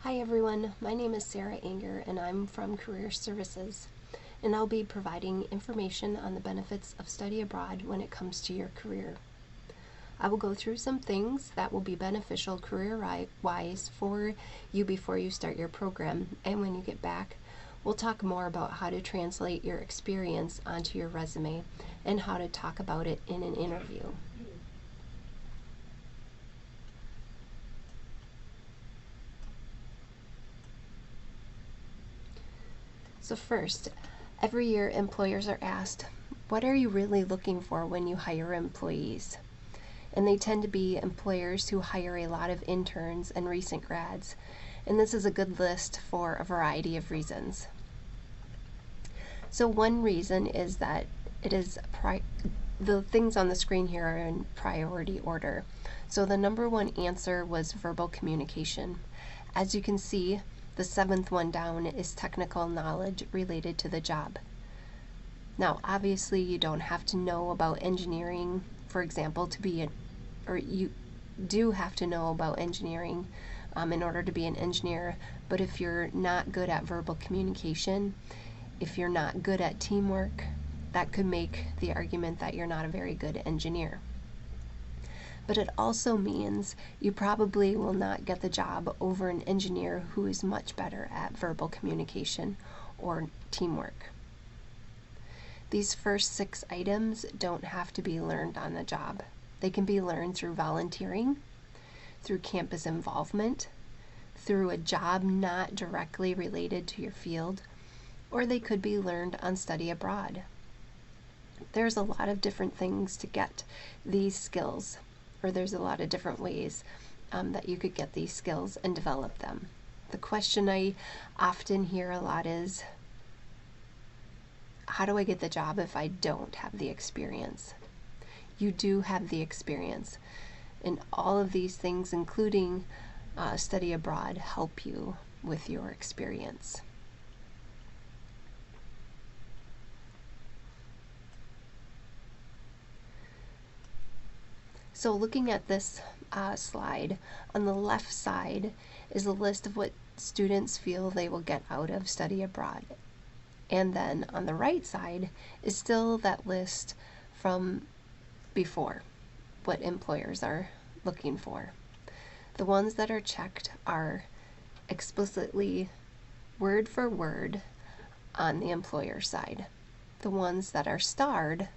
Hi everyone, my name is Sarah Anger and I'm from Career Services, and I'll be providing information on the benefits of study abroad when it comes to your career. I will go through some things that will be beneficial career-wise for you before you start your program, and when you get back, we'll talk more about how to translate your experience onto your resume and how to talk about it in an interview. So first, every year employers are asked, what are you really looking for when you hire employees? And they tend to be employers who hire a lot of interns and recent grads, and this is a good list for a variety of reasons. So one reason is that it is the things on the screen here are in priority order. So the number one answer was verbal communication. As you can see, the seventh one down is technical knowledge related to the job. Now, obviously, you don't have to know about engineering, for example, or you do have to know about engineering in order to be an engineer, but if you're not good at verbal communication, if you're not good at teamwork, that could make the argument that you're not a very good engineer. But it also means you probably will not get the job over an engineer who is much better at verbal communication or teamwork. These first 6 items don't have to be learned on the job. They can be learned through volunteering, through campus involvement, through a job not directly related to your field, or they could be learned on study abroad. There's a lot of different things to get these skills, or there's a lot of different ways that you could get these skills and develop them. The question I often hear a lot is, how do I get the job if I don't have the experience? You do have the experience, and all of these things, including study abroad, help you with your experience. So looking at this slide, on the left side is a list of what students feel they will get out of study abroad. And then on the right side is still that list from before, what employers are looking for. The ones that are checked are explicitly word for word on the employer side. The ones that are starred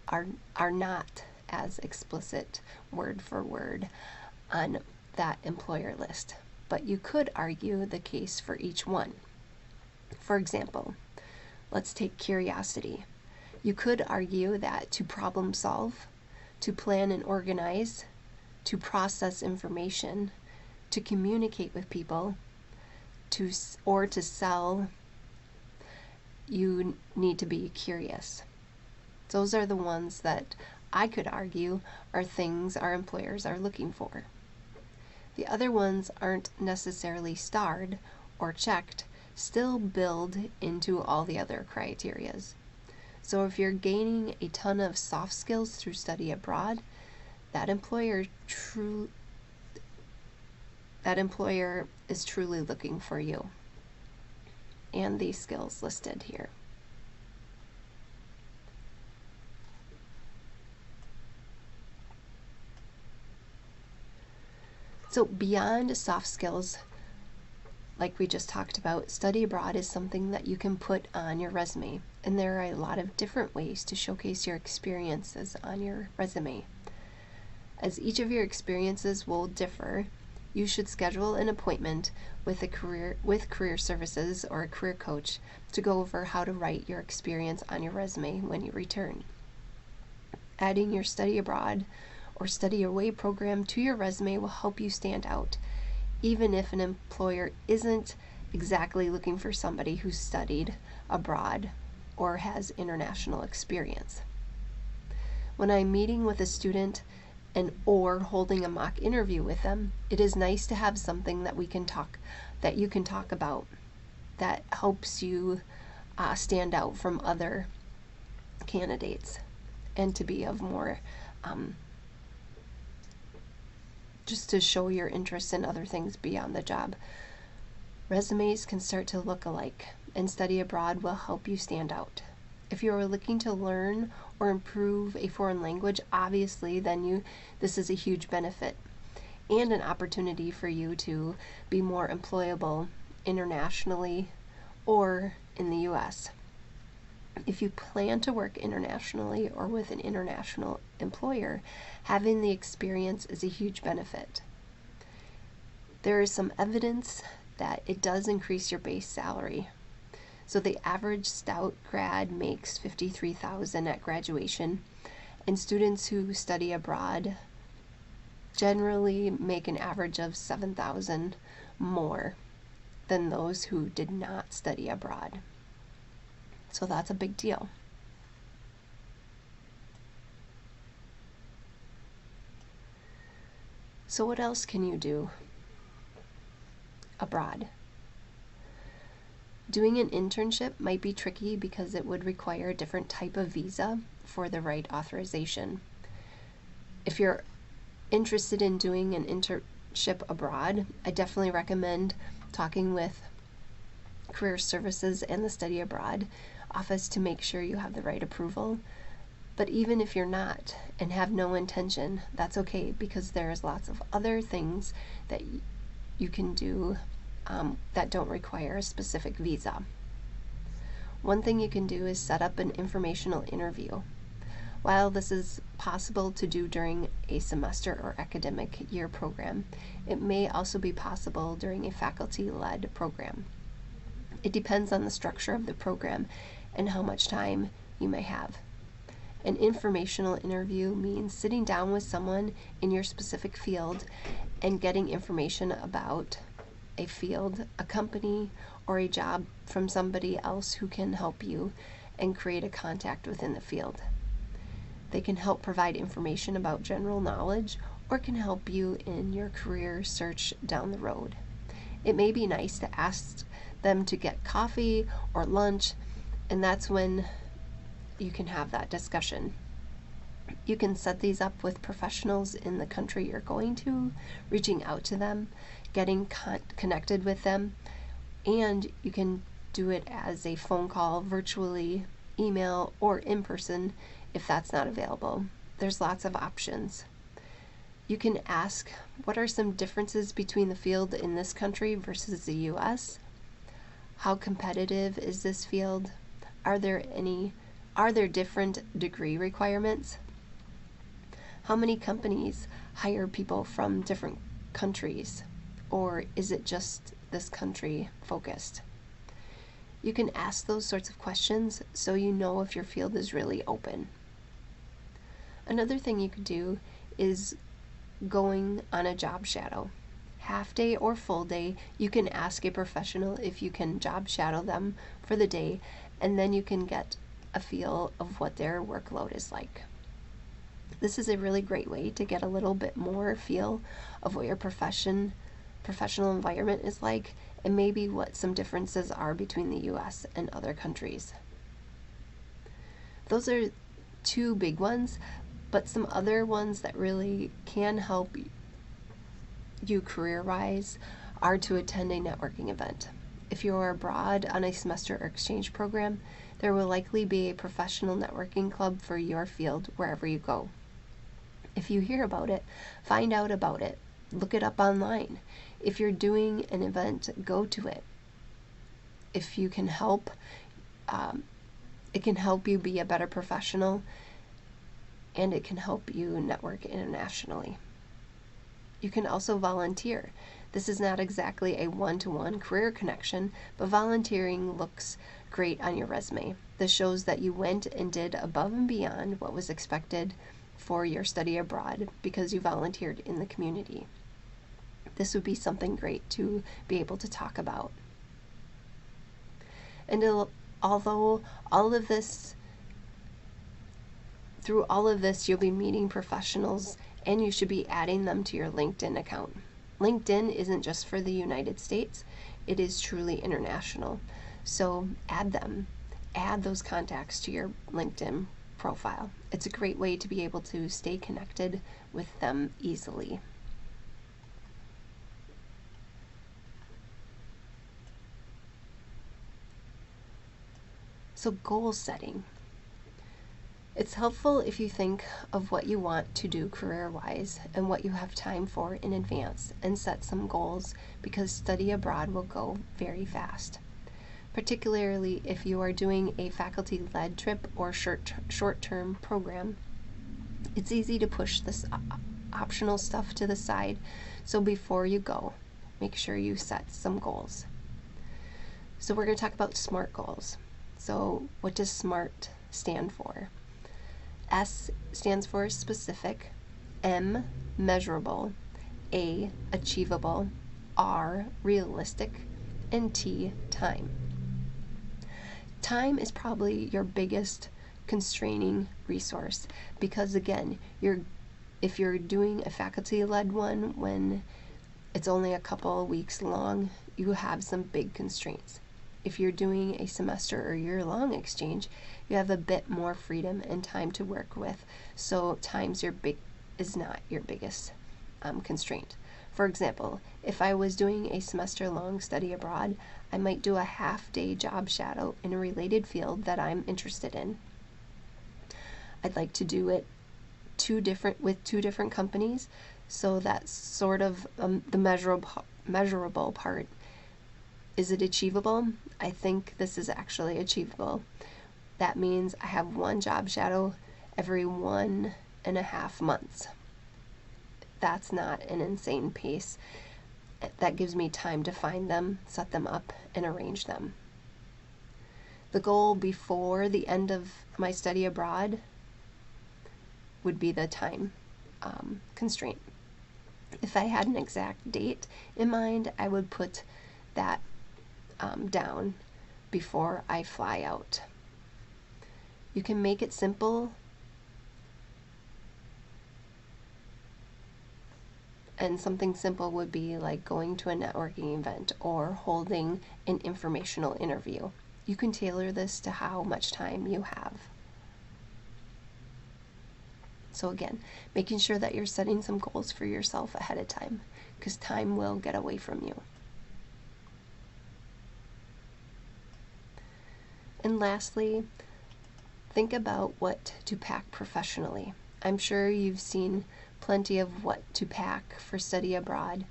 are not as explicit word for word on that employer list, but you could argue the case for each one. For example, let's take curiosity. You could argue that to problem solve, to plan and organize, to process information, to communicate with people, or to sell, you need to be curious. Those are the ones that I could argue are things our employers are looking for. The other ones aren't necessarily starred or checked, still build into all the other criterias. So if you're gaining a ton of soft skills through study abroad, that employer is truly looking for you and these skills listed here. So beyond soft skills, like we just talked about, study abroad is something that you can put on your resume, and there are a lot of different ways to showcase your experiences on your resume. As each of your experiences will differ, you should schedule an appointment with Career Services or a career coach to go over how to write your experience on your resume when you return. Adding your study abroad or study away program to your resume will help you stand out, even if an employer isn't exactly looking for somebody who studied abroad or has international experience. When I'm meeting with a student or holding a mock interview with them, it is nice to have something that you can talk about that helps you stand out from other candidates and to be of more just to show your interest in other things beyond the job. Resumes can start to look alike, and study abroad will help you stand out. If you are looking to learn or improve a foreign language, obviously this is a huge benefit and an opportunity for you to be more employable internationally or in the US. If you plan to work internationally or with an international employer, having the experience is a huge benefit. There is some evidence that it does increase your base salary. So the average Stout grad makes $53,000 at graduation, and students who study abroad generally make an average of $7,000 more than those who did not study abroad. So that's a big deal. So what else can you do abroad? Doing an internship might be tricky because it would require a different type of visa for the right authorization. If you're interested in doing an internship abroad, I definitely recommend talking with Career Services and the Study Abroad office to make sure you have the right approval. But even if you're not and have no intention, that's okay, because there's lots of other things that you can do that don't require a specific visa. One thing you can do is set up an informational interview. While this is possible to do during a semester or academic year program, it may also be possible during a faculty-led program. It depends on the structure of the program and how much time you may have. An informational interview means sitting down with someone in your specific field and getting information about a field, a company, or a job from somebody else who can help you and create a contact within the field. They can help provide information about general knowledge or can help you in your career search down the road. It may be nice to ask them to get coffee or lunch, and that's when you can have that discussion. You can set these up with professionals in the country you're going to, reaching out to them, getting connected with them, and you can do it as a phone call, virtually, email, or in person if that's not available. There's lots of options. You can ask, what are some differences between the field in this country versus the US? How competitive is this field? Are there different degree requirements? How many companies hire people from different countries? Or is it just this country focused? You can ask those sorts of questions so you know if your field is really open. Another thing you could do is going on a job shadow. Half day or full day, you can ask a professional if you can job shadow them for the day, and then you can get a feel of what their workload is like. This is a really great way to get a little bit more feel of what your professional environment is like, and maybe what some differences are between the US and other countries. Those are two big ones, but some other ones that really can help you career-wise are to attend a networking event. If you are abroad on a semester or exchange program, there will likely be a professional networking club for your field wherever you go. If you hear about it, find out about it. Look it up online. If you're doing an event, go to it. If you can help, it can help you be a better professional, and it can help you network internationally. You can also volunteer. This is not exactly a one-to-one career connection, but volunteering looks great on your resume. This shows that you went and did above and beyond what was expected for your study abroad because you volunteered in the community. This would be something great to be able to talk about. And although through all of this, you'll be meeting professionals, and you should be adding them to your LinkedIn account. LinkedIn isn't just for the United States, it is truly international. So add them. Add those contacts to your LinkedIn profile. It's a great way to be able to stay connected with them easily. So goal setting. It's helpful if you think of what you want to do career-wise and what you have time for in advance and set some goals, because study abroad will go very fast. Particularly if you are doing a faculty-led trip or short-term program. It's easy to push this optional stuff to the side, so before you go, make sure you set some goals. So we're going to talk about SMART goals. So what does SMART stand for? S stands for specific, M measurable, A achievable, R realistic, and T time. Time is probably your biggest constraining resource, because again, if you're doing a faculty-led one when it's only a couple of weeks long, you have some big constraints. If you're doing a semester or year-long exchange, you have a bit more freedom and time to work with, so time's is not your biggest constraint. For example, if I was doing a semester-long study abroad, I might do a half-day job shadow in a related field that I'm interested in. I'd like to do it with two different companies, so that's sort of the measurable part. Is it achievable? I think this is actually achievable. That means I have one job shadow every 1.5 months. That's not an insane pace. That gives me time to find them, set them up, and arrange them. The goal before the end of my study abroad would be the time constraint. If I had an exact date in mind, I would put that down before I fly out. You can make it simple and something simple would be like going to a networking event or holding an informational interview. You can tailor this to how much time you have. So again, making sure that you're setting some goals for yourself ahead of time, because time will get away from you. And lastly, think about what to pack professionally. I'm sure you've seen plenty of what to pack for study abroad.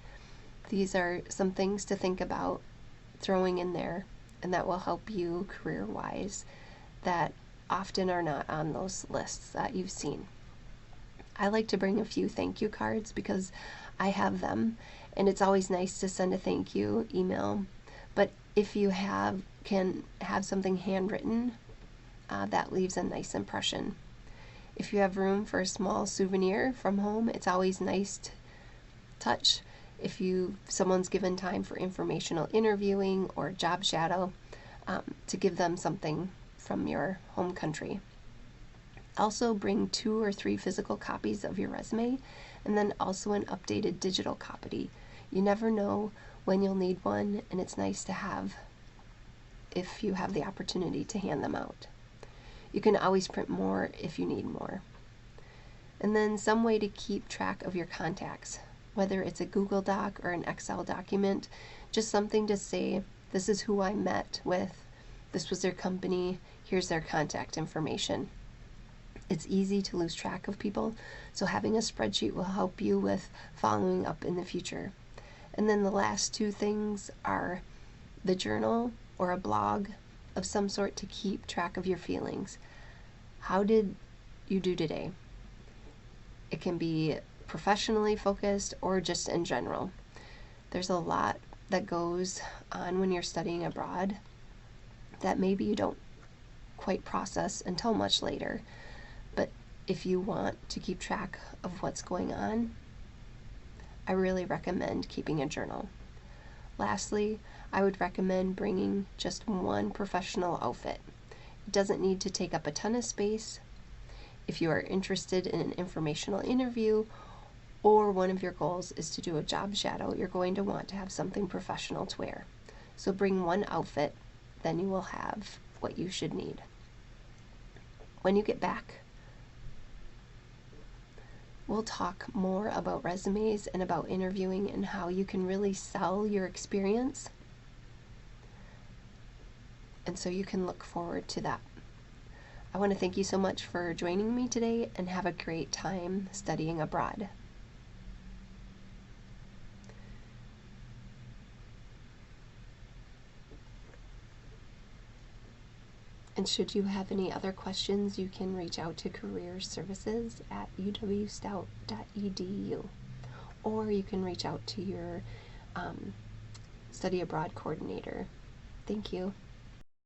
These are some things to think about throwing in there, and that will help you career-wise that often are not on those lists that you've seen. I like to bring a few thank you cards because I have them, and it's always nice to send a thank you email. But if you can have something handwritten, that leaves a nice impression. If you have room for a small souvenir from home, it's always nice to touch. If someone's given time for informational interviewing or job shadow, to give them something from your home country. Also bring 2 or 3 physical copies of your resume, and then also an updated digital copy. You never know when you'll need one, and it's nice to have if you have the opportunity to hand them out. You can always print more if you need more. And then some way to keep track of your contacts, whether it's a Google Doc or an Excel document, just something to say, this is who I met with, this was their company, here's their contact information. It's easy to lose track of people, so having a spreadsheet will help you with following up in the future. And then the last 2 things are the journal or a blog of some sort to keep track of your feelings. How did you do today? It can be professionally focused or just in general. There's a lot that goes on when you're studying abroad that maybe you don't quite process until much later. But if you want to keep track of what's going on, I really recommend keeping a journal. Lastly, I would recommend bringing just one professional outfit. It doesn't need to take up a ton of space. If you are interested in an informational interview or one of your goals is to do a job shadow, you're going to want to have something professional to wear. So bring one outfit, then you will have what you should need. When you get back, we'll talk more about resumes and about interviewing and how you can really sell your experience. And so you can look forward to that. I want to thank you so much for joining me today, and have a great time studying abroad. And should you have any other questions, you can reach out to Career Services at UW-Stout.edu, or you can reach out to your study abroad coordinator. Thank you.